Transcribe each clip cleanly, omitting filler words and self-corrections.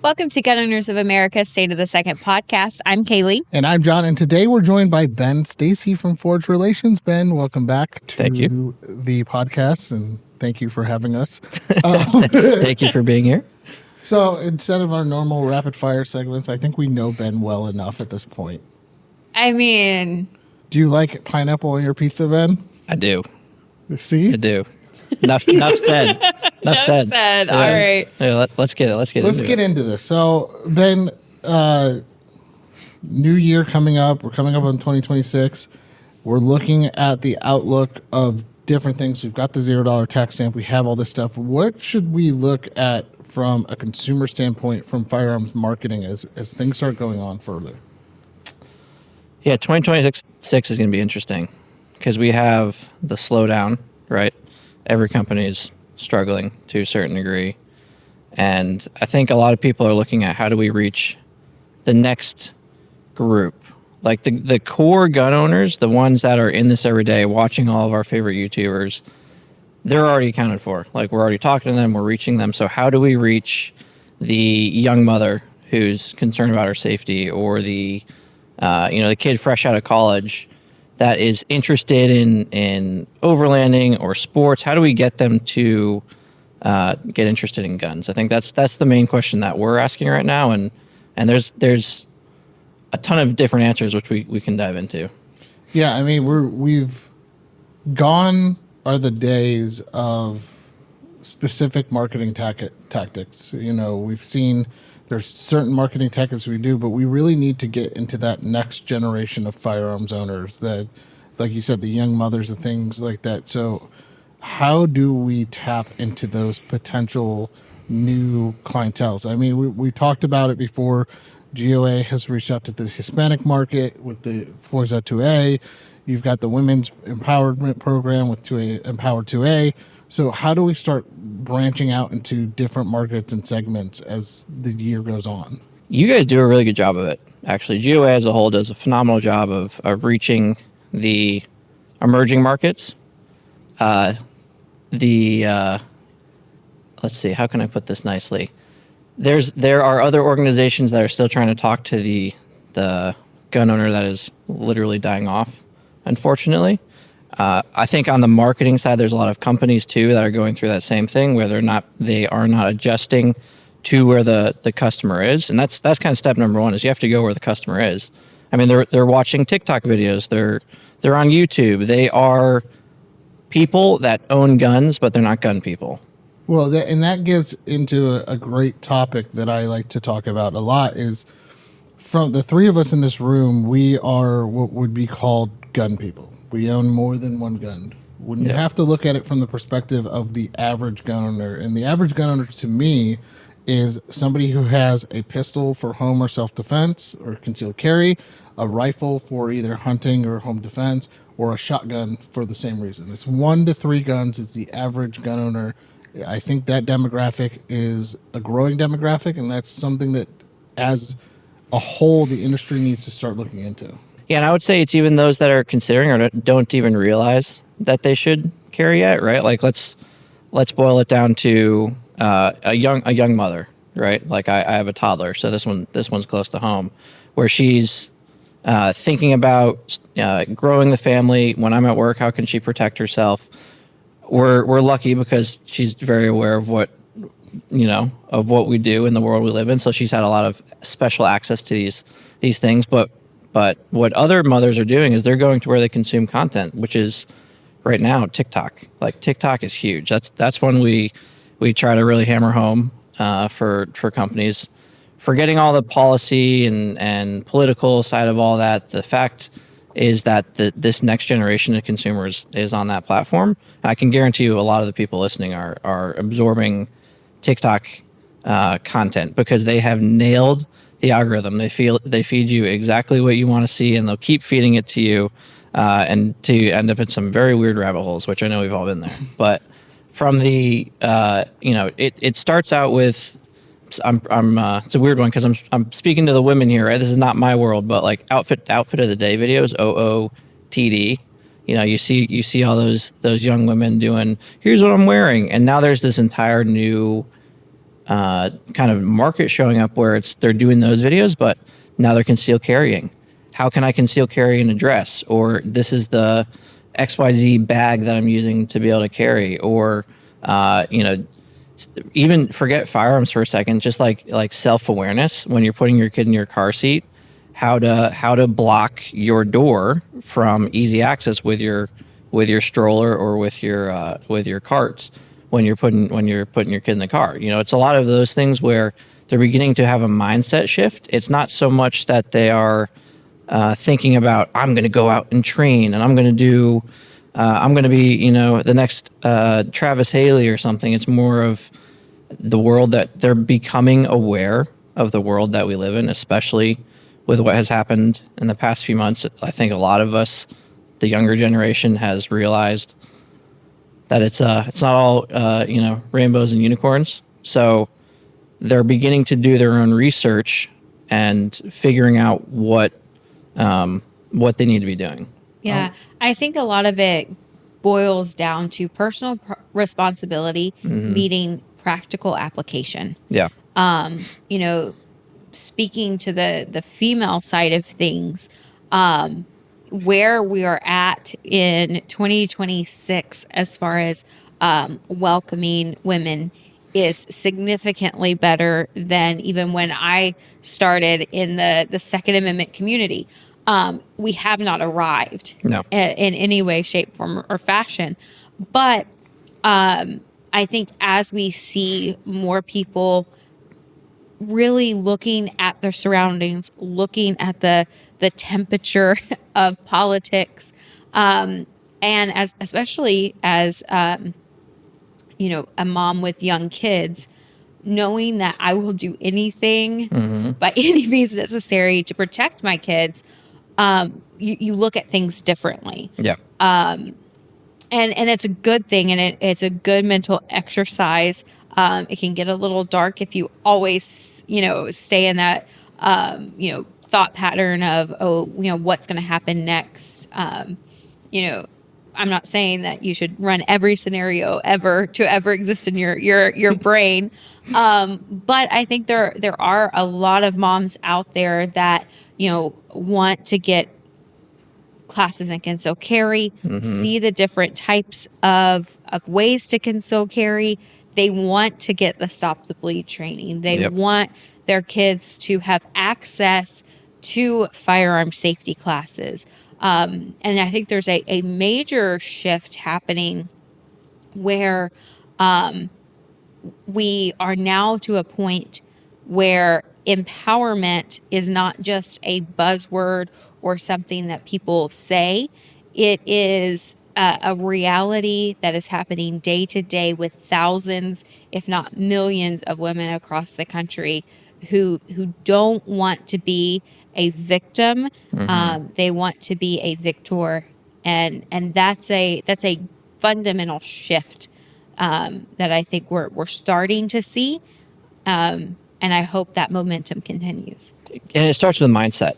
Welcome to Gun Owners of America State of the Second podcast. I'm Kailey. And I'm John, and today we're joined by Ben Stacy from Forge Relations. Ben, welcome back to the podcast, and thank you for having us. Thank you for being here. So instead of our normal rapid fire segments, I think we know Ben well enough at this point. I mean... Do you like pineapple on your pizza, Ben? I do. See? I do. Enough said. Enough said. Yeah. All right. Yeah, let's get into this. So, Ben, new year coming up. We're coming up on 2026. We're looking at the outlook of different things. We've got the $0 tax stamp. We have all this stuff. What should we look at from a consumer standpoint from firearms marketing as things start going on further? Yeah, 2026 is going to be interesting because we have the slowdown, right? Every company is struggling to a certain degree. And I think a lot of people are looking at how do we reach the next group? Like the core gun owners, the ones that are in this every day, watching all of our favorite YouTubers, they're already accounted for. Like, we're already talking to them, we're reaching them. So how do we reach the young mother who's concerned about her safety, or the kid fresh out of college that is interested in overlanding or sports? How do we get them to get interested in guns? I think that's the main question that we're asking right now, and there's a ton of different answers which we can dive into. Yeah, I mean, we've gone are the days of specific marketing tactics. You know, we've seen there's certain marketing tactics we do, but we really need to get into that next generation of firearms owners that, like you said, the young mothers and things like that. So how do we tap into those potential new clienteles? I mean, we talked about it before. GOA has reached out to the Hispanic market with the Forza 2A. You've got the women's empowerment program with 2A, Empowered 2A. So how do we start branching out into different markets and segments as the year goes on? You guys do a really good job of it, actually. GOA as a whole does a phenomenal job of reaching the emerging markets. Let's see, how can I put this nicely? There are other organizations that are still trying to talk to the gun owner that is literally dying off, unfortunately. I think on the marketing side, there's a lot of companies too that are going through that same thing, where they are not adjusting to where the customer is, and that's kind of step number one, is you have to go where the customer is. I mean, they're watching TikTok videos, they're on YouTube, they are people that own guns, but they're not gun people. Well, that gets into a great topic that I like to talk about a lot. Is from the three of us in this room, we are what would be called gun people. We own more than one gun. When you have to look at it from the perspective of the average gun owner, and the average gun owner to me is somebody who has a pistol for home or self-defense or concealed carry, a rifle for either hunting or home defense, or a shotgun for the same reason. It's 1 to 3 guns. It's the average gun owner. I think that demographic is a growing demographic, and that's something that, as a whole, the industry needs to start looking into. Yeah, and I would say it's even those that are considering or don't even realize that they should carry yet, right? Like, let's boil it down to a young mother, right? Like, I have a toddler, so this one's close to home, where she's thinking about growing the family. When I'm at work, how can she protect herself? We're lucky because she's very aware of what we do in the world we live in. So she's had a lot of special access to these things. But what other mothers are doing is they're going to where they consume content, which is right now TikTok. Like, TikTok is huge. That's when we try to really hammer home for companies, forgetting all the policy and political side of all that. The fact is that this next generation of consumers is on that platform. And I can guarantee you a lot of the people listening are absorbing TikTok content because they have nailed the algorithm. They feed you exactly what you want to see, and they'll keep feeding it to you, and to end up in some very weird rabbit holes, which I know we've all been there. But from the it starts out with, it's a weird one because I'm speaking to the women here, right? This is not my world, but like outfit of the day videos, OOTD. You know, you see all those young women doing, here's what I'm wearing, and now there's this entire new kind of market showing up where they're doing those videos, but now they're concealed carrying. How can I conceal carry an address? Or this is the XYZ bag that I'm using to be able to carry. Or, even forget firearms for a second, just like self-awareness when you're putting your kid in your car seat, how to block your door from easy access with your stroller or with your carts when you're putting your kid in the car. It's a lot of those things where they're beginning to have a mindset shift. It's not so much that they are thinking about, I'm going to go out and train and I'm going to be, the next Travis Haley or something. It's more of the world that they're becoming aware of, the world that we live in, especially with what has happened in the past few months. I think a lot of us, the younger generation, has realized that it's not all rainbows and unicorns. So they're beginning to do their own research and figuring out what they need to be doing. Yeah, I think a lot of it boils down to personal responsibility meeting practical application. Yeah. Speaking to the female side of things, where we are at in 2026 as far as welcoming women is significantly better than even when I started in the Second Amendment community. We have not arrived in any way, shape, form, or fashion. But I think as we see more people really looking at their surroundings, looking at the temperature of politics, and especially as a mom with young kids, knowing that I will do anything by any means necessary to protect my kids, you look at things differently. Yeah. And it's a good thing, and it's a good mental exercise. It can get a little dark if you always, stay in that, thought pattern of, what's going to happen next. I'm not saying that you should run every scenario ever exist in your brain. But I think there are a lot of moms out there that, want to get classes in conceal carry, see the different types of ways to conceal carry. They want to get the Stop the Bleed training. They want their kids to have access to firearm safety classes. And I think there's a major shift happening where we are now to a point where empowerment is not just a buzzword or something that people say. It is a reality that is happening day to day with thousands, if not millions, of women across the country who don't want to be a victim. They want to be a victor, and that's a fundamental shift that I think we're starting to see, and I hope that momentum continues. And it starts with mindset,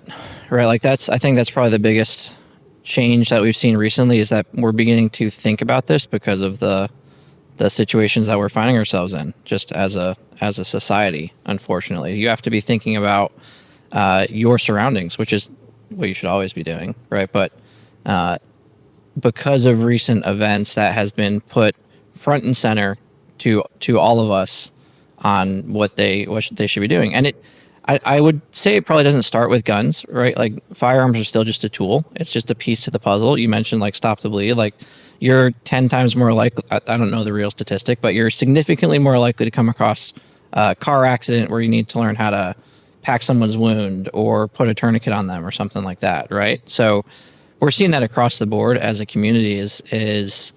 right? Like I think that's probably the biggest change that we've seen recently, is that we're beginning to think about this because of the situations that we're finding ourselves in, just as a society. Unfortunately, you have to be thinking about your surroundings, which is what you should always be doing, right? But because of recent events, that has been put front and center to all of us on what they should be doing. And I would say it probably doesn't start with guns, right? Like, firearms are still just a tool. It's just a piece to the puzzle. You mentioned like Stop the Bleed. Like, you're 10 times more likely, I don't know the real statistic, but you're significantly more likely to come across a car accident where you need to learn how to pack someone's wound or put a tourniquet on them or something like that, right? So we're seeing that across the board as a community is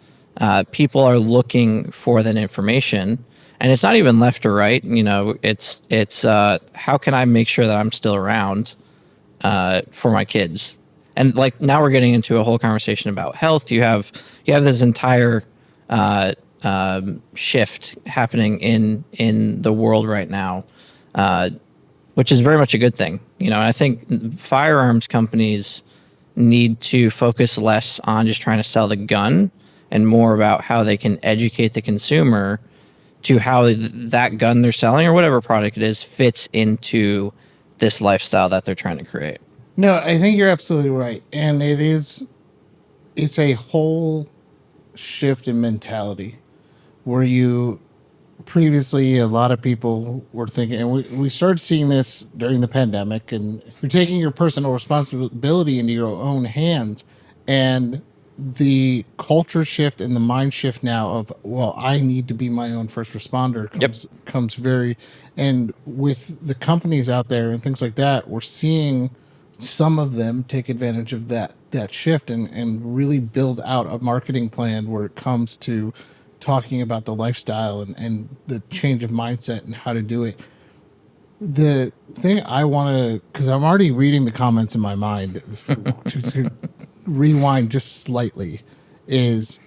people are looking for that information. And it's not even left or right, it's how can I make sure that I'm still around for my kids? And like, now we're getting into a whole conversation about health. You have this entire shift happening in the world right now, which is very much a good thing. And I think firearms companies need to focus less on just trying to sell the gun and more about how they can educate the consumer to how that gun they're selling or whatever product it is fits into this lifestyle that they're trying to create. No, I think you're absolutely right. And it's a whole shift in mentality where you previously a lot of people were thinking, and we started seeing this during the pandemic, and you're taking your personal responsibility into your own hands, and the culture shift and the mind shift now of, well, I need to be my own first responder comes very, and with the companies out there and things like that, we're seeing some of them take advantage of that shift and really build out a marketing plan where it comes to talking about the lifestyle and the change of mindset and how to do it. The thing I want to, because I'm already reading the comments in my mind, to rewind just slightly, is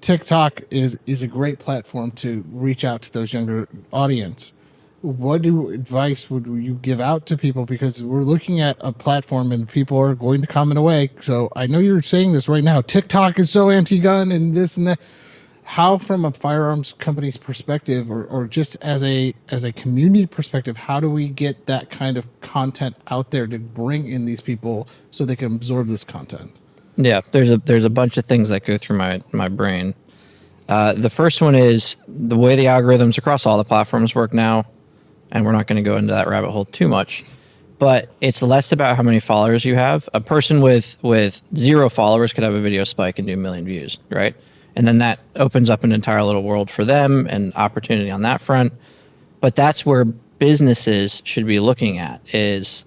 TikTok is a great platform to reach out to those younger audience. What advice would you give out to people? Because we're looking at a platform and people are going to comment away. So I know you're saying this right now. TikTok is so anti-gun and this and that. How, from a firearms company's perspective, or just as a community perspective, how do we get that kind of content out there to bring in these people so they can absorb this content? Yeah, there's a bunch of things that go through my brain. The first one is the way the algorithms across all the platforms work now, and we're not going to go into that rabbit hole too much, but it's less about how many followers you have. A person with 0 followers could have a video spike and do 1 million views, right? And then that opens up an entire little world for them and opportunity on that front. But that's where businesses should be looking at, is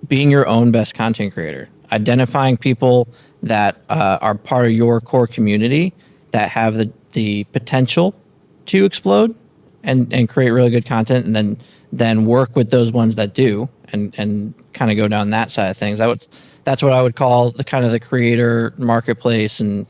being your own best content creator, identifying people that are part of your core community that have the potential to explode and create really good content, and then work with those ones that do and kind of go down that side of things. That's what I would call the kind of the creator marketplace, and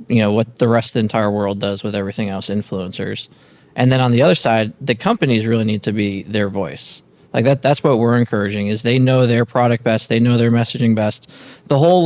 what the rest of the entire world does with everything else, influencers. And then on the other side, the companies really need to be their voice. Like that's what we're encouraging, is they know their product best, they know their messaging best. The whole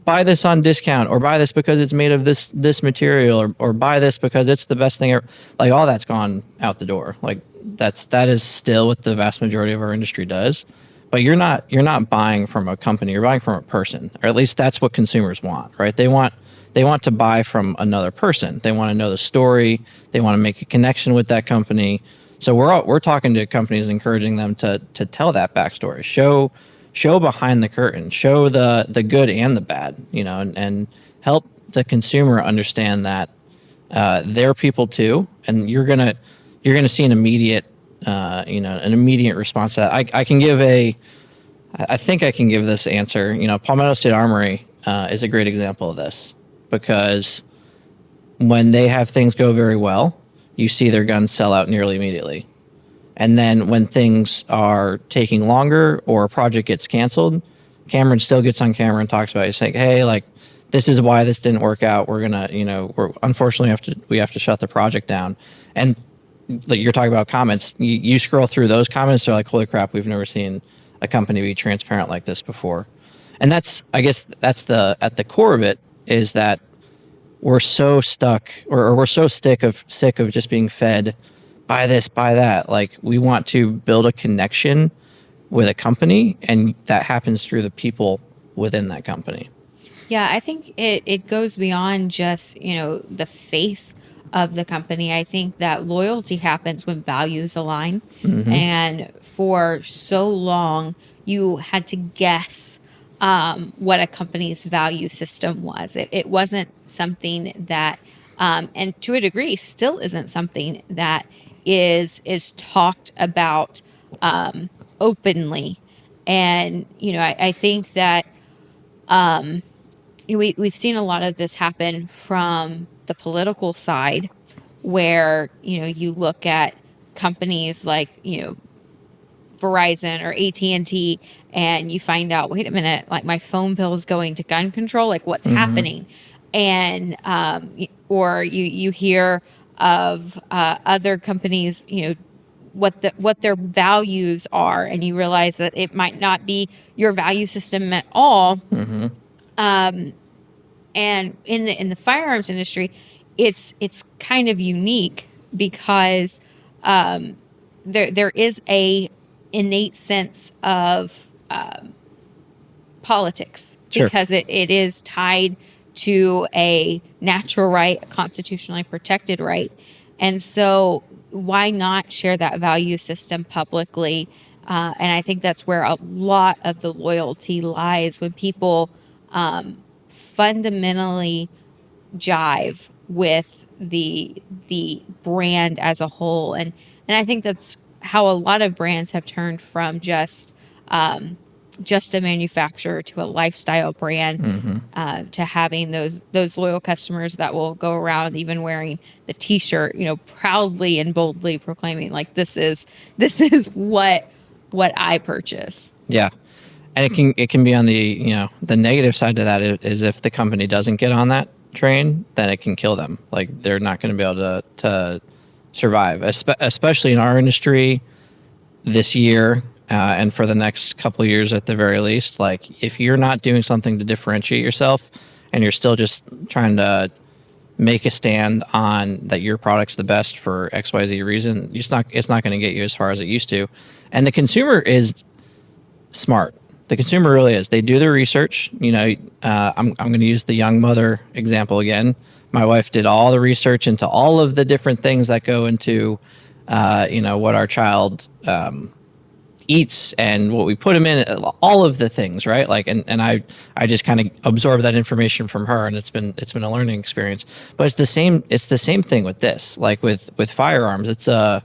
buy this on discount, or buy this because it's made of this material, or buy this because it's the best thing ever. Like, all that's gone out the door. Like that is still what the vast majority of our industry does. But you're not buying from a company, you're buying from a person, or at least that's what consumers want, right? They want to buy from another person. They want to know the story. They want to make a connection with that company. So we're talking to companies, encouraging them to tell that backstory, show behind the curtain, show the good and the bad, and help the consumer understand that they're people too, and you're gonna see an immediate response to that. I think I can give this answer. Palmetto State Armory is a great example of this, because when they have things go very well, you see their guns sell out nearly immediately. And then when things are taking longer or a project gets canceled, Cameron still gets on camera and talks about it. He's saying, hey, like, this is why this didn't work out. We're gonna, we're unfortunately we have to shut the project down. And like you're talking about comments, you scroll through those comments, they're like, holy crap, we've never seen a company be transparent like this before. And I guess that's at the core of it, is that we're so stuck, or we're so sick of just being fed buy this, buy that. Like, we want to build a connection with a company, and that happens through the people within that company. Yeah, I think it goes beyond just, the face of the company. I think that loyalty happens when values align. Mm-hmm. And for so long, you had to guess what a company's value system was. It wasn't something that, and to a degree, still isn't something that is talked about openly. And, I think that we've seen a lot of this happen from the political side, where, you look at companies like, Verizon or AT&T, and you find out, wait a minute, like, my phone bill is going to gun control, like, what's mm-hmm. happening? And or you hear of other companies, what their values are, and you realize that it might not be your value system at all. Mm-hmm. And in the firearms industry, it's kind of unique because there is a innate sense of politics Sure. because it is tied to a natural right, a constitutionally protected right. And so, why not share that value system publicly? And I think that's where a lot of the loyalty lies when people fundamentally jive with the brand as a whole. And I think that's how a lot of brands have turned from just a manufacturer to a lifestyle brand, to having those loyal customers that will go around even wearing the T-shirt, proudly and boldly proclaiming like this is what I purchase. Yeah. And it can be on the negative side to that is if the company doesn't get on that train, then it can kill them. Like they're not going to be able to survive, especially in our industry this year, and for the next couple of years at the very least. Like if you're not doing something to differentiate yourself and you're still just trying to make a stand on that your product's the best for XYZ reason, it's not going to get you as far as it used to. And the consumer is smart. The consumer really is. They do their research. I'm going to use the young mother example again. My wife did all the research into all of the different things that go into, what our child eats and what we put them in. All of the things, right? Like, and I just kind of absorb that information from her, and it's been a learning experience. But it's the same. It's the same thing with this. Like with firearms, and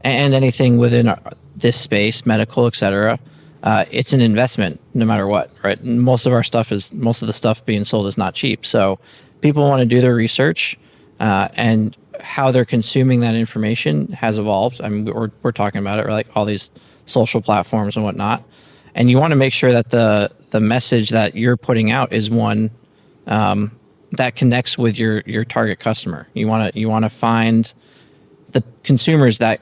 anything within this space, medical, etc. It's an investment no matter what, right? Most of the stuff being sold is not cheap. So people want to do their research, and how they're consuming that information has evolved. I mean, we're talking about it, like all these social platforms and whatnot. And you want to make sure that the message that you're putting out is one that connects with your target customer. You want to find the consumers that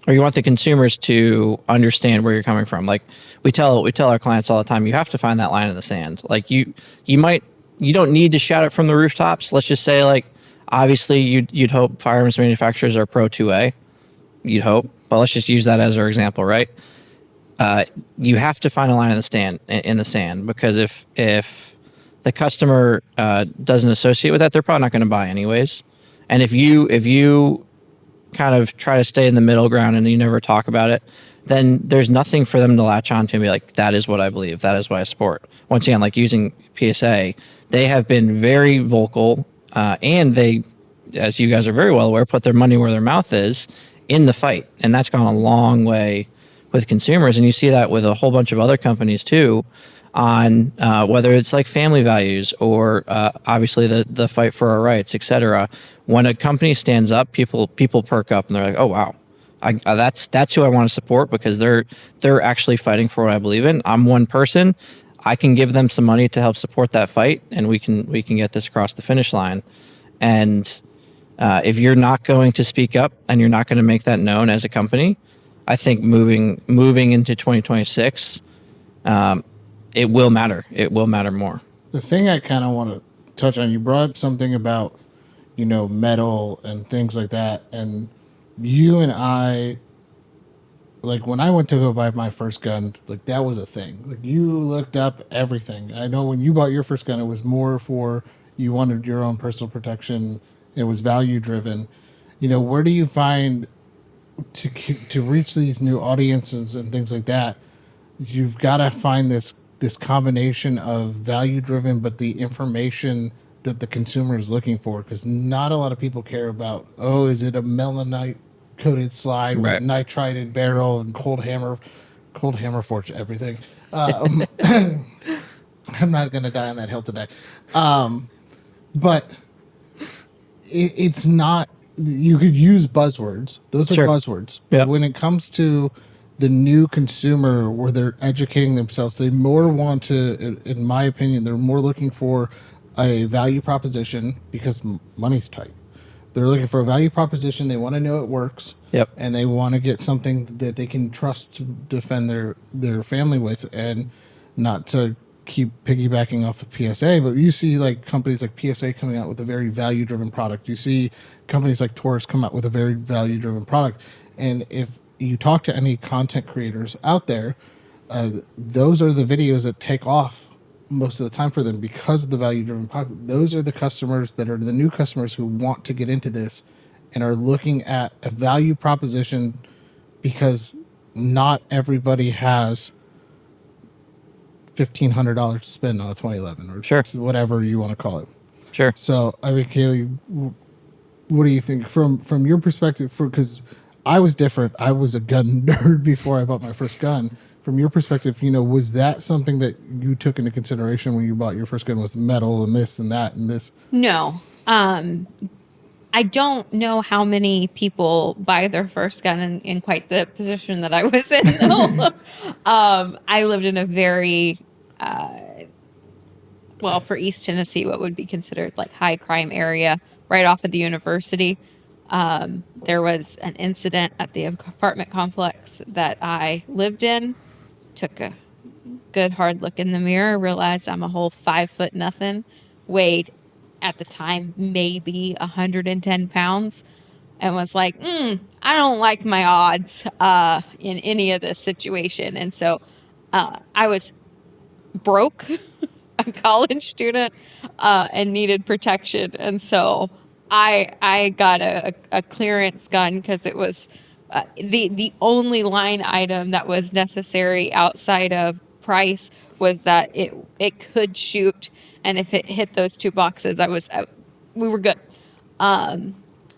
or you want the consumers to understand where you're coming from. Like we tell our clients all the time, you have to find that line in the sand. Like you don't need to shout it from the rooftops. Let's just say, like, obviously you'd hope firearms manufacturers are pro 2A. You'd hope, but let's just use that as our example, right? You have to find a line in the sand, because if the customer doesn't associate with that, they're probably not going to buy anyways. And if you kind of try to stay in the middle ground and you never talk about it, then there's nothing for them to latch on to and be like, that is what I believe, that is what I support. Once again, like using PSA, they have been very vocal, and they, as you guys are very well aware, put their money where their mouth is in the fight. And that's gone a long way with consumers. And you see that with a whole bunch of other companies too, on whether it's like family values or obviously the fight for our rights, etc. When a company stands up, people perk up and they're like, oh wow, that's who I want to support, because they're actually fighting for what I believe in. I'm one person. I can give them some money to help support that fight, and we can get this across the finish line. And if you're not going to speak up and you're not going to make that known as a company, I think moving into 2026, it will matter. It will matter more. The thing I kind of want to touch on, you brought up something about, metal and things like that. And you and I, like when I went to go buy my first gun, like that was a thing. Like you looked up everything. I know when you bought your first gun, it was more for you wanted your own personal protection. It was value driven. Where do you find to reach these new audiences and things like that? You've got to find this combination of value driven, but the information that the consumer is looking for, because not a lot of people care about, is it a melanite coated slide with nitrided barrel and cold hammer forge everything. I'm not going to die on that hill today. But it's not, you could use buzzwords. Those are buzzwords. But when it comes to the new consumer, where they're educating themselves, they more want to, in my opinion, they're more looking for a value proposition, because money's tight. They're looking for a value proposition. They want to know it works. Yep. And they want to get something that they can trust to defend their family with, and not to keep piggybacking off of PSA, but you see like companies like PSA coming out with a very value driven product. You see companies like Taurus come out with a very value driven product. And if you talk to any content creators out there, those are the videos that take off most of the time for them because of the value driven product. Those are the customers that are the new customers who want to get into this and are looking at a value proposition, because not everybody has $1,500 to spend on a 2011 or Sure. whatever you want to call it. Sure. So, I mean, Kailey, what do you think from your perspective? Because I was different. I was a gun nerd before I bought my first gun. From your perspective, was that something that you took into consideration when you bought your first gun? Was metal and this and that and this? No. I don't know how many people buy their first gun in quite the position that I was in, though. I lived in a very, for East Tennessee, what would be considered like high crime area right off of the university. There was an incident at the apartment complex that I lived in. Took a good hard look in the mirror, realized I'm a whole 5 foot nothing, weighed at the time maybe 110 pounds, and was like, I don't like my odds in any of this situation. And so I was broke, a college student, and needed protection. And so I got a clearance gun because it was the only line item that was necessary outside of price was that it could shoot, and if it hit those two boxes, we were good.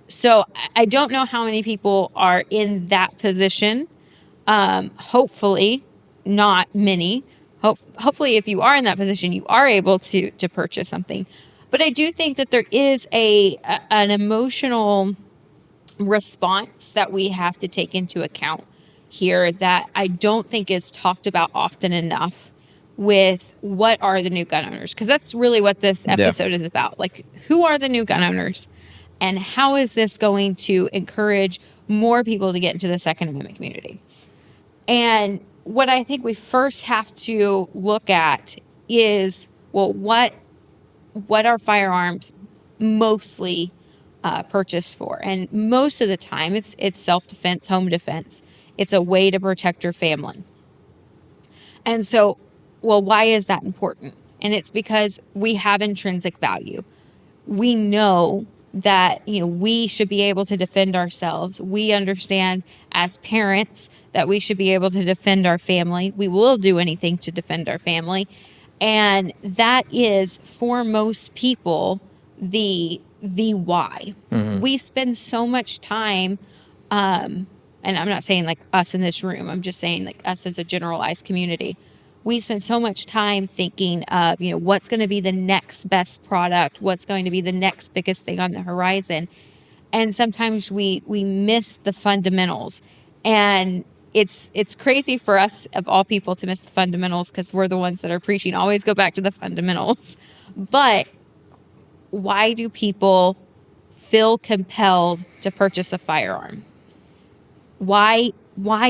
So I don't know how many people are in that position. Hopefully, not many. Hopefully, if you are in that position, you are able to purchase something. But I do think that there is an emotional response that we have to take into account here that I don't think is talked about often enough with what are the new gun owners, because that's really what this episode is about. Like, who are the new gun owners and how is this going to encourage more people to get into the Second Amendment community? And what I think we first have to look at is, well, what are firearms mostly purchased for? And most of the time it's self-defense, home defense. It's a way to protect your family. And so, well, why is that important? And it's because we have intrinsic value. We know that, we should be able to defend ourselves. We understand as parents that we should be able to defend our family. We will do anything to defend our family. And that is, for most people, the why. Mm-hmm. We spend so much time, and I'm not saying like us in this room, I'm just saying like us as a generalized community. We spend so much time thinking of, what's going to be the next best product, what's going to be the next biggest thing on the horizon. And sometimes we miss the fundamentals. And it's crazy for us, of all people, to miss the fundamentals because we're the ones that are preaching, always go back to the fundamentals. But why do people feel compelled to purchase a firearm? Why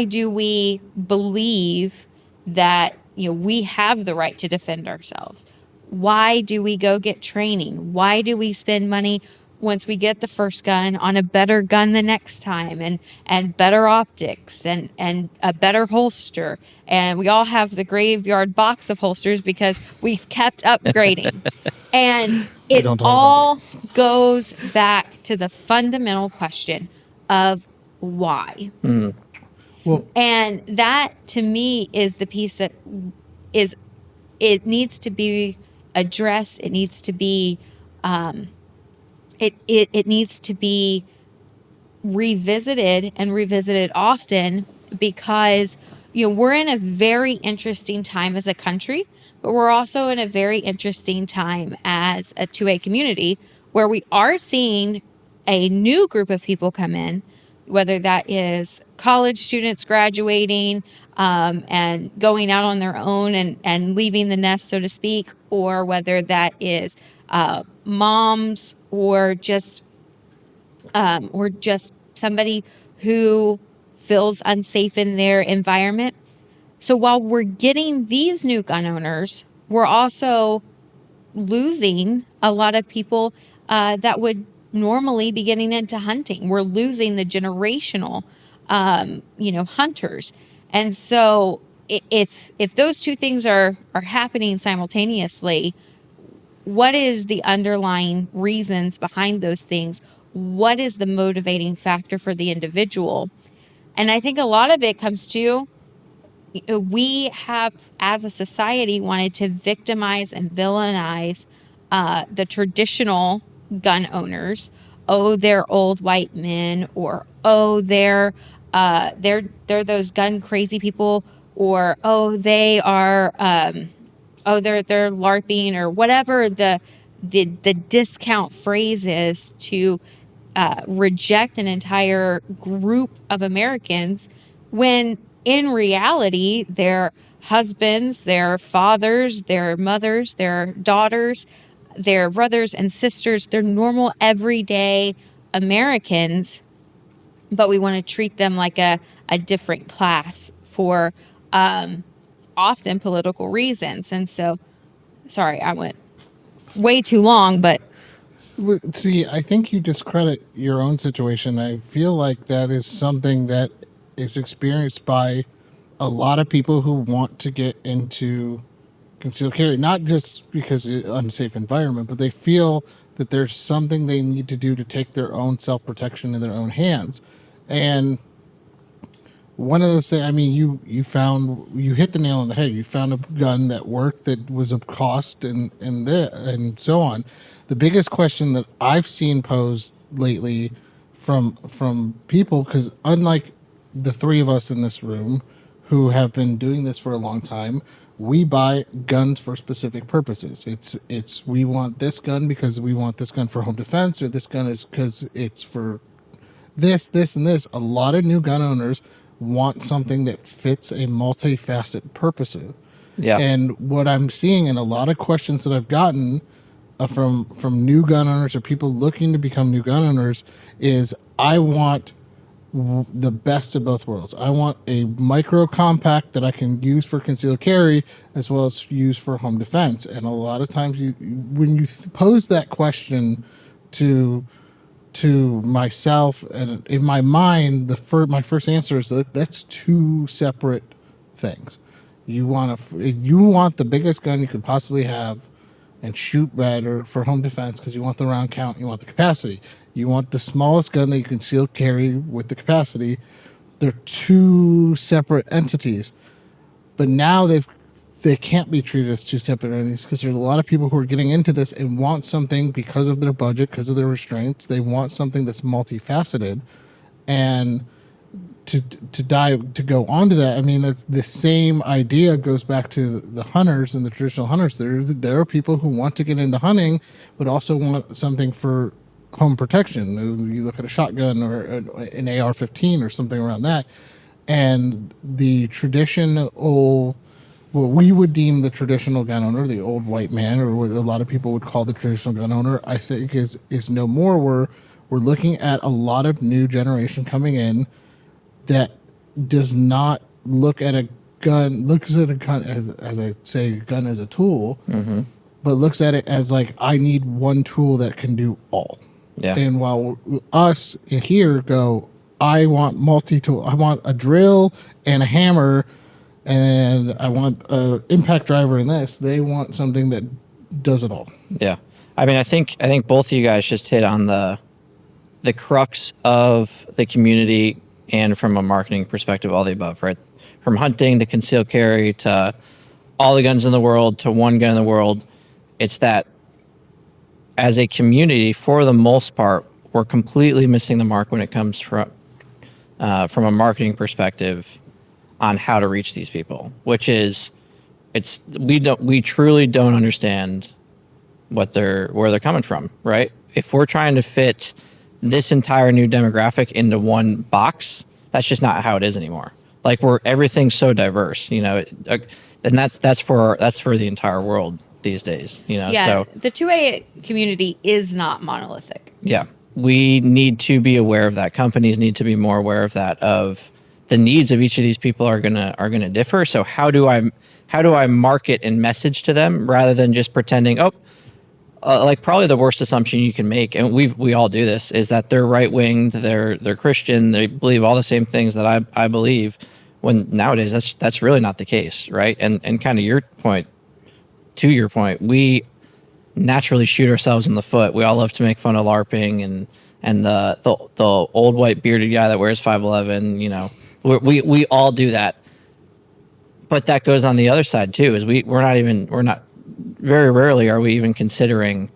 do we believe that we have the right to defend ourselves? Why do we go get training? Why do we spend money once we get the first gun on a better gun the next time, and better optics and a better holster? And we all have the graveyard box of holsters because we've kept upgrading. And it all goes back to the fundamental question of why. Mm. Well, and that to me is the piece that it needs to be addressed. It needs to be it needs to be revisited often, because we're in a very interesting time as a country, but we're also in a very interesting time as a 2A community where we are seeing a new group of people come in, whether that is college students graduating and going out on their own and leaving the nest, so to speak, or whether that is moms or just somebody who feels unsafe in their environment. So while we're getting these new gun owners, we're also losing a lot of people that would normally be getting into hunting. We're losing the generational, hunters. And so if those two things are happening simultaneously, what is the underlying reasons behind those things? What is the motivating factor for the individual? And I think a lot of it comes to, we have, as a society, wanted to victimize and villainize the traditional gun owners. Oh, they're old white men, or oh, they're those gun crazy people, or oh, they are oh, they're LARPing, or whatever the discount phrase is to reject an entire group of Americans, when in reality, their husbands, their fathers, their mothers, their daughters, their brothers and sisters, they're normal, everyday Americans, but we want to treat them like a different class for often political reasons. And so, sorry, I went way too long, but See, I think you discredit your own situation. I feel like that is something that is experienced by a lot of people who want to get into concealed carry, not just because it's an unsafe environment, but they feel that there's something they need to do to take their own self-protection in their own hands. And one of those things, I mean, you hit the nail on the head. You found a gun that worked, that was of cost, and so on. The biggest question that I've seen posed lately from people, because unlike the three of us in this room who have been doing this for a long time, we buy guns for specific purposes. It's we want this gun because we want this gun for home defense, or this gun is because it's for this, and this. A lot of new gun owners want something that fits a multifaceted purpose. Yeah. And what I'm seeing in a lot of questions that I've gotten from new gun owners or people looking to become new gun owners is, I want the best of both worlds. I want a micro compact that I can use for concealed carry as well as use for home defense. And a lot of times when you pose that question to myself, and in my mind, my first answer is that that's two separate things. You want the biggest gun you could possibly have and shoot better for home defense because you want the round count, you want the capacity. You want the smallest gun that you can conceal carry with the capacity. They're two separate entities, but now they can't be treated as two separate entities, because there's a lot of people who are getting into this and want something because of their budget, because of their restraints. They want something that's multifaceted, and to go on to that, I mean, that's the same idea goes back to the hunters and the traditional hunters. There are people who want to get into hunting, but also want something for home protection. You look at a shotgun or an AR-15 or something around that, and the traditional, what we would deem the traditional gun owner, the old white man, or what a lot of people would call the traditional gun owner, I think is no more. We're looking at a lot of new generation coming in that does not looks at a gun as I say, a gun as a tool, but looks at it as like, I need one tool that can do all. Yeah. And while us here go, I want multi-tool, I want a drill and a hammer, and I want an impact driver in this. They want something that does it all. Yeah. I mean, I think both of you guys just hit on the crux of the community, and from a marketing perspective, all the above, right? From hunting to concealed carry to all the guns in the world to one gun in the world. It's that as a community, for the most part, we're completely missing the mark when it comes from a marketing perspective on how to reach these people, which is we truly don't understand where they're coming from, right? If we're trying to fit this entire new demographic into one box, that's just not how it is anymore. Like, everything's so diverse, and that's for the entire world these days, yeah, so the 2A community is not monolithic. yeah, we need to be aware of that. Companies need to be more aware of that, of the needs of each of these people are gonna differ. So how do I market and message to them rather than just pretending, like probably the worst assumption you can make, and we all do this, is that they're right winged, they're Christian, they believe all the same things that I believe. When nowadays that's really not the case, right? And kind of to your point, we naturally shoot ourselves in the foot. We all love to make fun of LARPing and the old white bearded guy that wears 5'11". We all do that. But that goes on the other side too. Is we're not very rarely are we even considering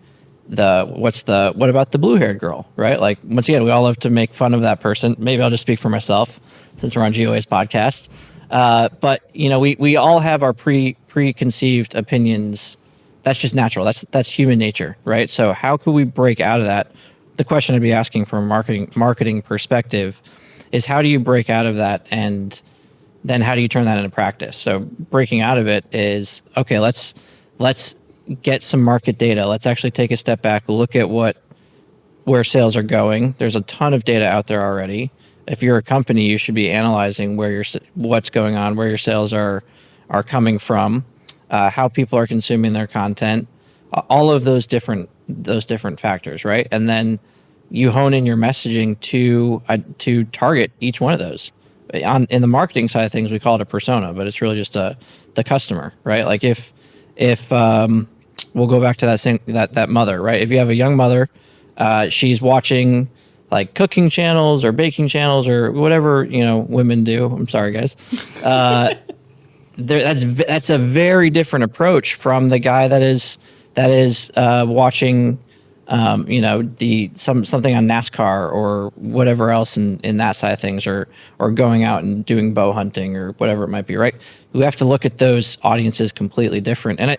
what about the blue haired girl, right? Like, once again, we all love to make fun of that person. Maybe I'll just speak for myself since we're on GOA's podcast. But we all have our preconceived opinions. That's just natural. That's human nature, right? So how could we break out of that? The question I'd be asking from a marketing perspective is, how do you break out of that, and then how do you turn that into practice? So breaking out of it is, okay, let's get some market data. Let's actually take a step back, look at where sales are going. There's a ton of data out there already. If you're a company, you should be analyzing what's going on, where your sales are coming from, how people are consuming their content, all of those different factors, right? And then you hone in your messaging to target each one of those. In the marketing side of things, we call it a persona, but it's really just the customer, right? Like if we'll go back to that mother, right? If you have a young mother, she's watching like cooking channels or baking channels or whatever women do. I'm sorry, guys. That's a very different approach from the guy that is watching something on NASCAR or whatever else in that side of things, or going out and doing bow hunting or whatever it might be, right? We have to look at those audiences completely different. And I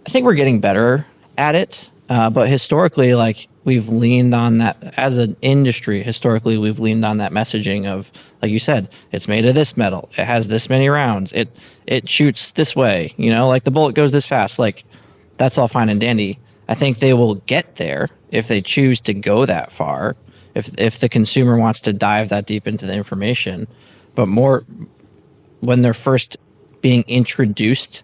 think we're getting better at it. But historically, like, we've leaned on that as an industry. Historically, we've leaned on that messaging of, like you said, it's made of this metal. It has this many rounds. It shoots this way, like the bullet goes this fast. Like, that's all fine and dandy. I think they will get there if they choose to go that far, if the consumer wants to dive that deep into the information. But more when they're first being introduced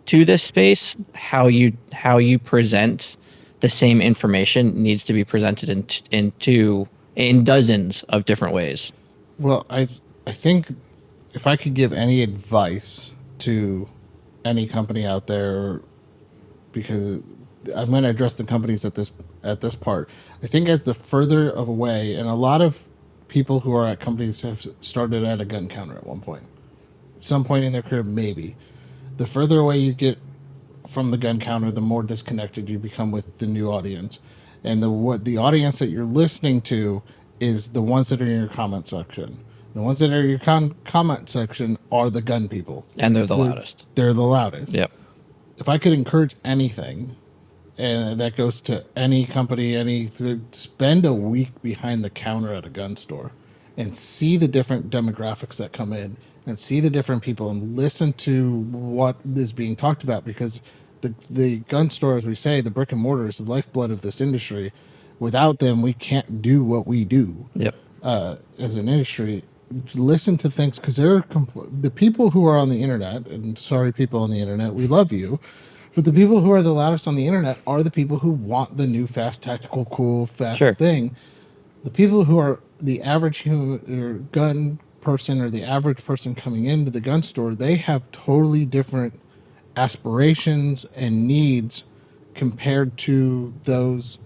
to this space, how you present the same information needs to be presented in dozens of different ways. Well, I think if I could give any advice to any company out there, because I'm going to address the companies at this part. I think as the further of away, and a lot of people who are at companies have started at a gun counter at one point, some point in their career, maybe. The further away you get from the gun counter, the more disconnected you become with the new audience, and the audience that you're listening to is the ones that are in your comment section. The ones that are in your comment section are the gun people, and they're the loudest. They're the loudest. Yep. If I could encourage anything, and that goes to any company, spend a week behind the counter at a gun store and see the different demographics that come in, and see the different people, and listen to what is being talked about, because the gun store, as we say, the brick and mortar, is the lifeblood of this industry. Without them, we can't do what we do. Yep. As an industry. Listen to things, because the people who are on the internet, and sorry, people on the internet, we love you, but the people who are the loudest on the internet are the people who want the new fast, tactical, cool, fast thing. The people who are the average human or gun person, or the average person coming into the gun store, they have totally different aspirations and needs compared to those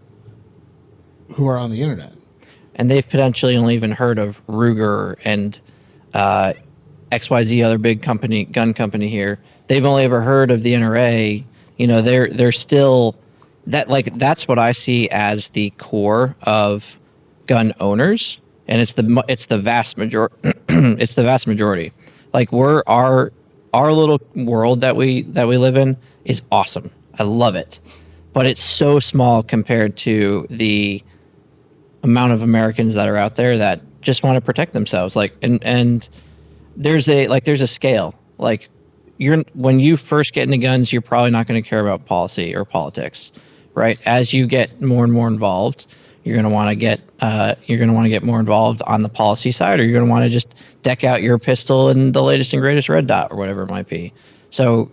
who are on the internet. And they've potentially only even heard of Ruger and XYZ, other big gun company here. They've only ever heard of the NRA. They're still that's what I see as the core of gun owners, and it's the vast majority. It's the vast majority. Like, our little world that we live in is awesome. I love it, but it's so small compared to the amount of Americans that are out there that just want to protect themselves. Like, and there's a scale. Like, when you first get into guns, you're probably not going to care about policy or politics, right? As you get more and more involved, You're going to want to get more involved on the policy side, or you're going to want to just deck out your pistol in the latest and greatest red dot or whatever it might be. So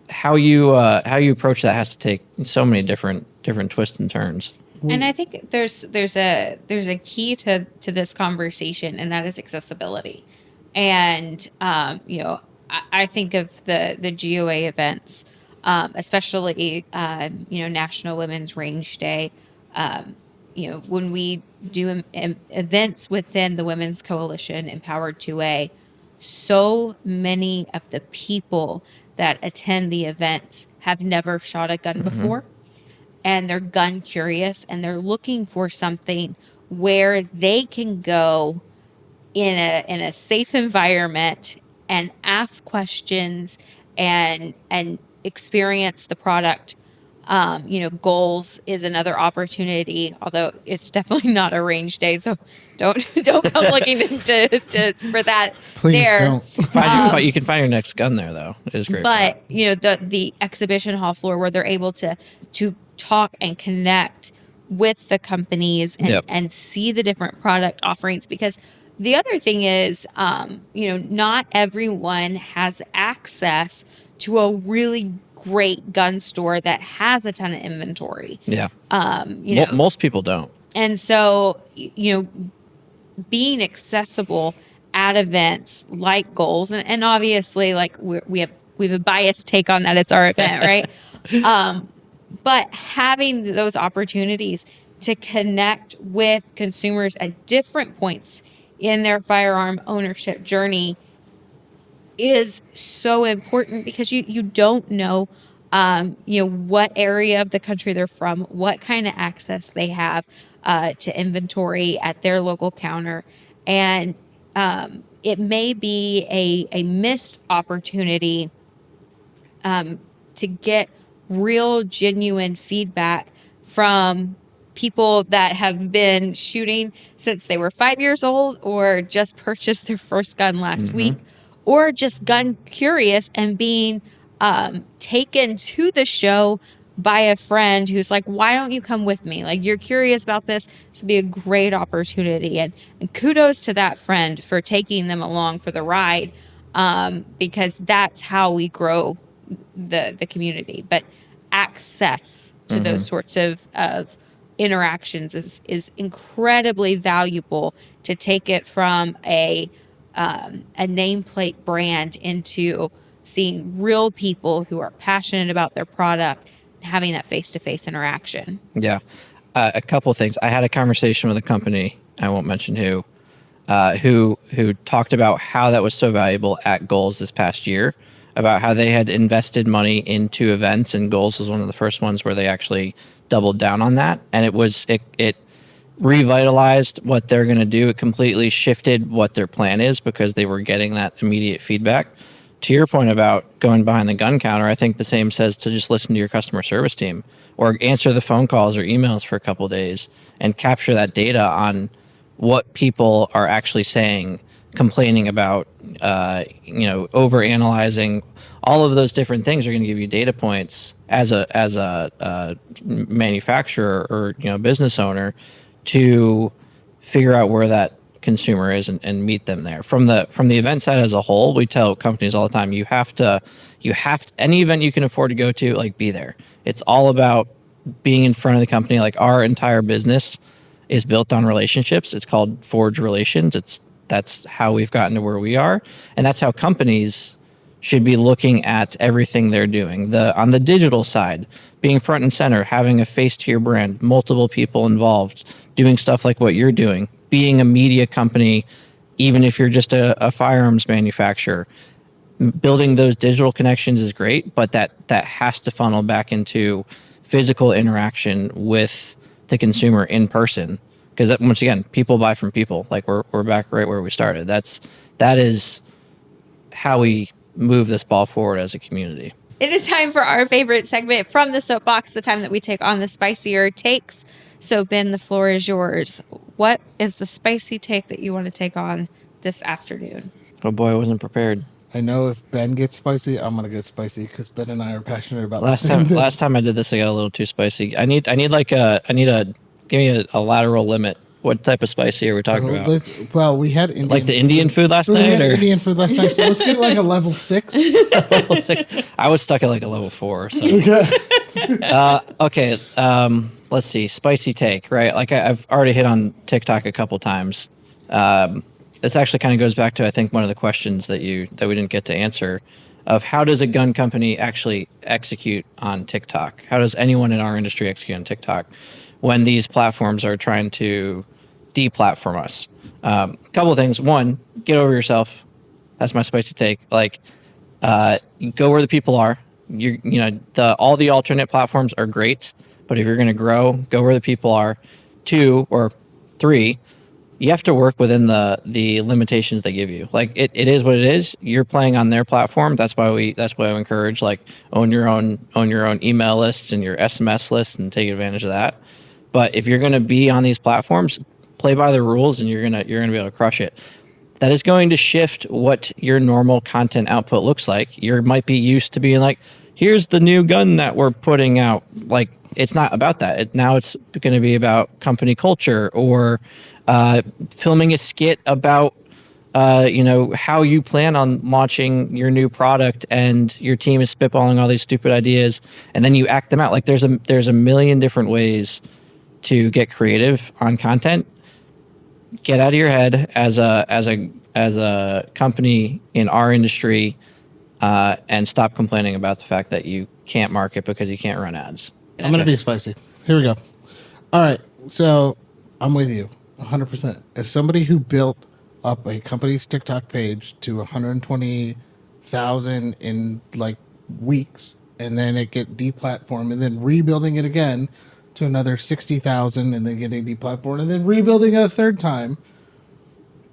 how you approach that has to take so many different twists and turns. And I think there's a key to this conversation, and that is accessibility. And I think of the GOA events, especially National Women's Range Day. When we do events within the Women's Coalition, Empowered 2A, so many of the people that attend the events have never shot a gun before, and they're gun curious, and they're looking for something where they can go in a safe environment and ask questions and experience the product. Goals is another opportunity, although it's definitely not a range day, so don't come looking for that. Please there. don't. You can find your next gun there, though. It is great. But the exhibition hall floor where they're able to talk and connect with the companies and see the different product offerings, because the other thing is, not everyone has access to a really great gun store that has a ton of inventory. Yeah. Most people don't. And so, being accessible at events like Goals, and obviously, like we have a biased take on that. It's our event, right? But having those opportunities to connect with consumers at different points in their firearm ownership journey is so important, because you don't know what area of the country they're from, what kind of access they have to inventory at their local counter, and it may be a missed opportunity to get real genuine feedback from people that have been shooting since they were 5 years old, or just purchased their first gun last week, or just gun curious and being taken to the show by a friend who's like, why don't you come with me? Like, you're curious about this. This would be a great opportunity. And kudos to that friend for taking them along for the ride, because that's how we grow the community. But access to those sorts of interactions is incredibly valuable, to take it from a nameplate brand into seeing real people who are passionate about their product, having that face-to-face interaction. Yeah. A couple of things. I had a conversation with a company, I won't mention who talked about how that was so valuable at Goals this past year, about how they had invested money into events, and Goals was one of the first ones where they actually doubled down on that. And it revitalized what they're going to do. It completely shifted what their plan is, because they were getting that immediate feedback. To your point about going behind the gun counter, I think the same says to just listen to your customer service team, or answer the phone calls or emails for a couple of days and capture that data on what people are actually saying, complaining about, over analyzing. All of those different things are going to give you data points as a manufacturer or business owner, to figure out where that consumer is and meet them there. From the event side as a whole, we tell companies all the time, you have to any event you can afford to go to, like, be there. It's all about being in front of the company. Like, our entire business is built on relationships. It's called Forge Relations. That's how we've gotten to where we are, and that's how companies should be looking at everything they're doing. On the digital side, being front and center, having a face to your brand, multiple people involved, doing stuff like what you're doing, being a media company, even if you're just a firearms manufacturer. Building those digital connections is great, but that has to funnel back into physical interaction with the consumer in person. Because once again, people buy from people. Like, we're back right where we started. That is how we move this ball forward as a community. It is time for our favorite segment from the soapbox, the time that we take on the spicier takes. So, Ben, the floor is yours. What is the spicy take that you want to take on this afternoon? Oh boy, I wasn't prepared. I know if Ben gets spicy, I'm gonna get spicy, because Ben and I are passionate about Last the same thing. time I did this, I got a little too spicy. I need a give me a lateral limit. What type of spicy are we talking about? Well, we had Indian Like the Indian food last We night, had or Indian food last night, so let's get like a level 6. level 6? I was stuck at like a level 4. So okay, let's see. Spicy take, right? Like I've already hit on TikTok a couple times. This actually kind of goes back to, I think, one of the questions that we didn't get to answer, of how does a gun company actually execute on TikTok? How does anyone in our industry execute on TikTok when these platforms are trying to deplatform us? Couple of things. One, get over yourself. That's my spicy take. Like, go where the people are. All the alternate platforms are great, but if you're going to grow, go where the people are. 2 or 3, you have to work within the limitations they give you. Like it is what it is. You're playing on their platform. That's why I encourage, like, own your own email lists and your SMS lists and take advantage of that. But if you're going to be on these platforms, play by the rules, and you're going to be able to crush it. That is going to shift what your normal content output looks like. You might be used to being like, here's the new gun that we're putting out. Like, it's not about that. Now it's going to be about company culture, or filming a skit about how you plan on launching your new product, and your team is spitballing all these stupid ideas, and then you act them out. Like, there's a million different ways to get creative on content. Get out of your head as a company in our industry, and stop complaining about the fact that you can't market because you can't run ads. I'm going to be spicy. Here we go. All right. So I'm with you 100%. As somebody who built up a company's TikTok page to 120,000 in like weeks, and then it get deplatformed, and then rebuilding it again to another 60,000, and then getting deplatformed, and then rebuilding it a third time,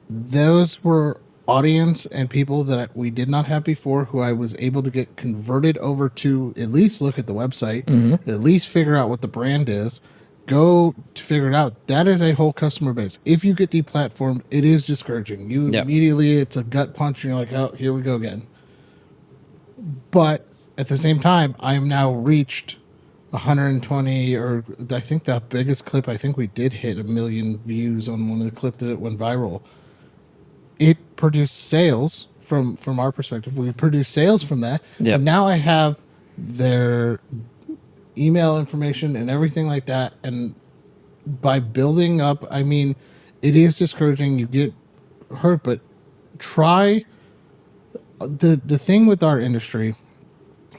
those were audience and people that we did not have before, who I was able to get converted over to at least look at the website, at least figure out what the brand is, go to figure it out. That is a whole customer base. If you get deplatformed, it is discouraging. You immediately, it's a gut punch, and you're like, oh, here we go again. But at the same time, I am now reached 120, or I think the biggest clip, I think we did hit 1 million views on one of the clips that went viral. It produced sales from our perspective. We produced sales from that. Yep. And now I have their email information and everything like that. And by building up, I mean, it is discouraging. You get hurt, but try. The thing with our industry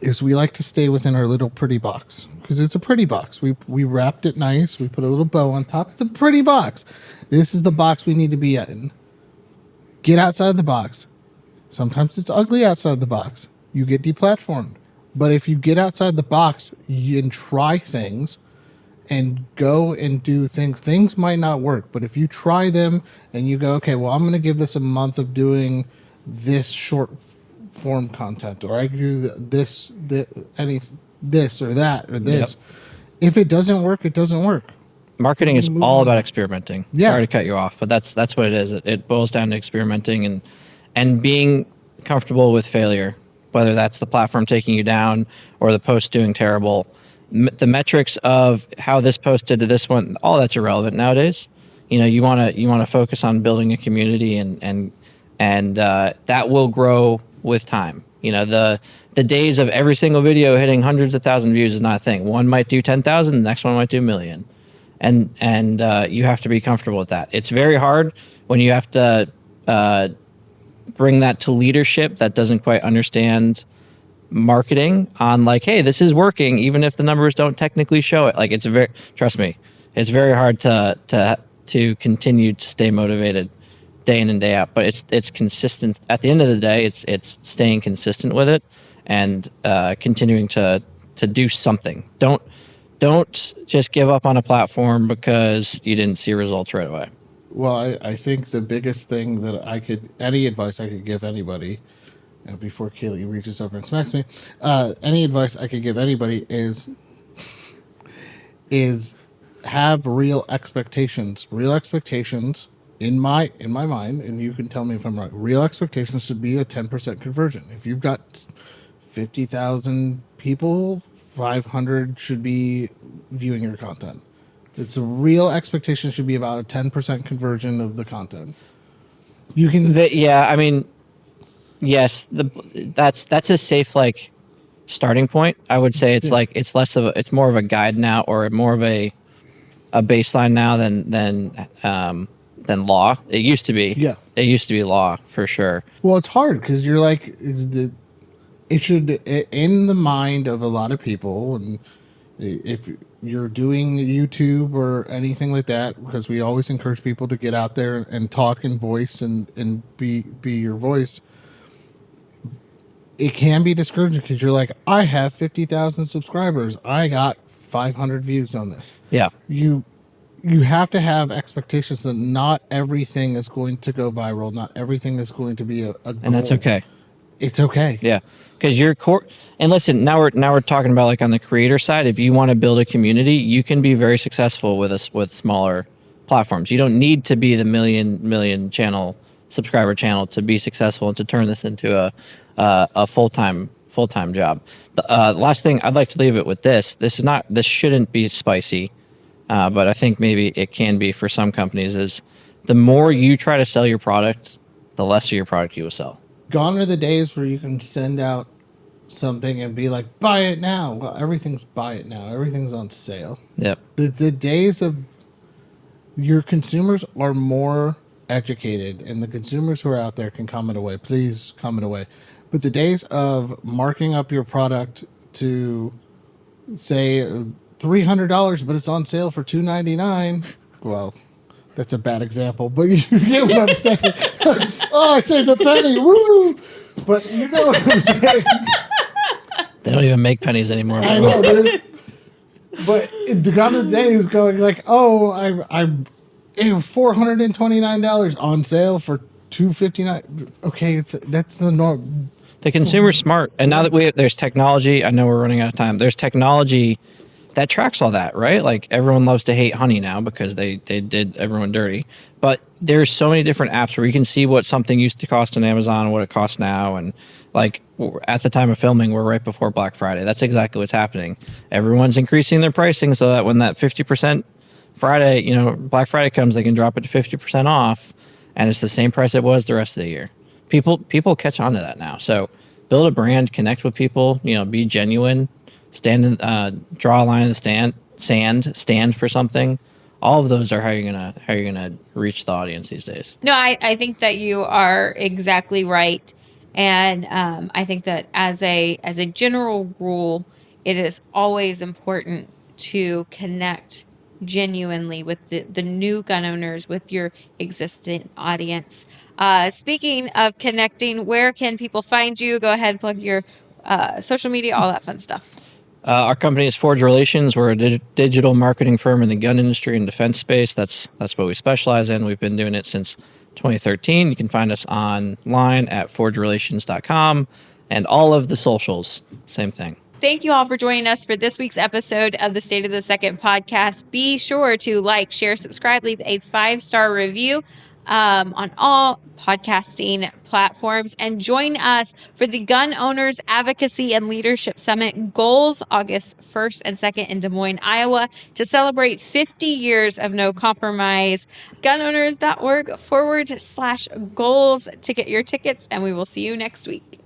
is we like to stay within our little pretty box, because it's a pretty box. We wrapped it nice. We put a little bow on top. It's a pretty box. This is the box we need to be in. Get outside the box. Sometimes it's ugly outside the box. You get deplatformed. But if you get outside the box and try things and go and do things might not work. But if you try them and you go, okay, well, I'm going to give this a month of doing this short form content, or I do this or that or this. Yep. If it doesn't work, it doesn't work. Marketing is all about experimenting. Yeah. Sorry to cut you off, but that's what it is. It boils down to experimenting and being comfortable with failure, whether that's the platform taking you down or the post doing terrible. The metrics of how this post did to this one, all that's irrelevant nowadays. You want to focus on building a community, and that will grow with time. The days of every single video hitting hundreds of thousands of views is not a thing. One might do 10,000, the next one might do 1 million. And you have to be comfortable with that. It's very hard when you have to bring that to leadership that doesn't quite understand marketing on, like, hey, this is working, even if the numbers don't technically show it. Like, trust me, it's very hard to continue to stay motivated day in and day out. But it's consistent. At the end of the day, it's staying consistent with it and continuing to do something. Don't just give up on a platform because you didn't see results right away. Well, I think the biggest thing that any advice I could give anybody, and before Kailey reaches over and smacks me, any advice I could give anybody is have real expectations. Real expectations in my mind, and you can tell me if I'm right. Real expectations should be a 10% conversion. If you've got 50,000 people, 500 should be viewing your content. It's a real expectation should be about a 10% conversion of the content. You can Yeah, I mean, yes, that's a safe like starting point. I would say it's Yeah. like it's more of a guide now, or more of a baseline now than law. It used to be. Yeah. It used to be law for sure. Well, it's hard because you're like it should in the mind of a lot of people, and if you're doing YouTube or anything like that, because we always encourage people to get out there and talk and voice and be your voice. It can be discouraging because you're like, I have 50,000 subscribers, I got 500 views on this. Yeah. You have to have expectations that not everything is going to go viral, not everything is going to be a And that's goal. okay. It's okay. Yeah, because your core. And listen, now we're talking about like on the creator side. If you want to build a community, you can be very successful with smaller platforms. You don't need to be the million channel subscriber channel to be successful and to turn this into a full-time job. The last thing I'd like to leave it with this. This shouldn't be spicy, but I think maybe it can be for some companies. Is the more you try to sell your product, the less of your product you will sell. Gone are the days where you can send out something and be like, buy it now. Well, everything's buy it now. Everything's on sale. Yep. The days of your consumers are more educated, and the consumers who are out there can comment away. Please comment away. But the days of marking up your product to say $300, but it's on sale for $299. Well, that's a bad example, but you get what I'm saying. Oh, I saved a penny. Woo! But you know what I'm saying. They don't even make pennies anymore. I know, dude. But the gone of the day is going like, oh, I'm $429 on sale for $259. Okay, that's the norm. The consumer's smart, and now that there's technology. I know we're running out of time. There's technology that tracks all that, right? Like everyone loves to hate honey now because they did everyone dirty. But there's so many different apps where you can see what something used to cost on Amazon and what it costs now. And like at the time of filming, we're right before Black Friday. That's exactly what's happening. Everyone's increasing their pricing so that when that 50% Black Friday comes, they can drop it to 50% off, and it's the same price it was the rest of the year. People catch on to that now. So build a brand, connect with people, be genuine, draw a line in the stand for something. All of those are how you're gonna reach the audience these days. No, I think that you are exactly right. And I think that as a general rule, it is always important to connect genuinely with the new gun owners, with your existing audience. Speaking of connecting, where can people find you? Go ahead, plug your social media, all that fun stuff. Our company is Forge Relations. We're a digital marketing firm in the gun industry and defense space. That's what we specialize in. We've been doing it since 2013. You can find us online at forgerelations.com, and all of the socials, same thing. Thank you all for joining us for this week's episode of the State of the Second podcast. Be sure to like, share, subscribe, leave a 5-star review on all podcasting platforms, and join us for the Gun Owners Advocacy and Leadership Summit Goals August 1st and 2nd in Des Moines, Iowa, to celebrate 50 years of no compromise. Gunowners.org/goals to get your tickets, and we will see you next week.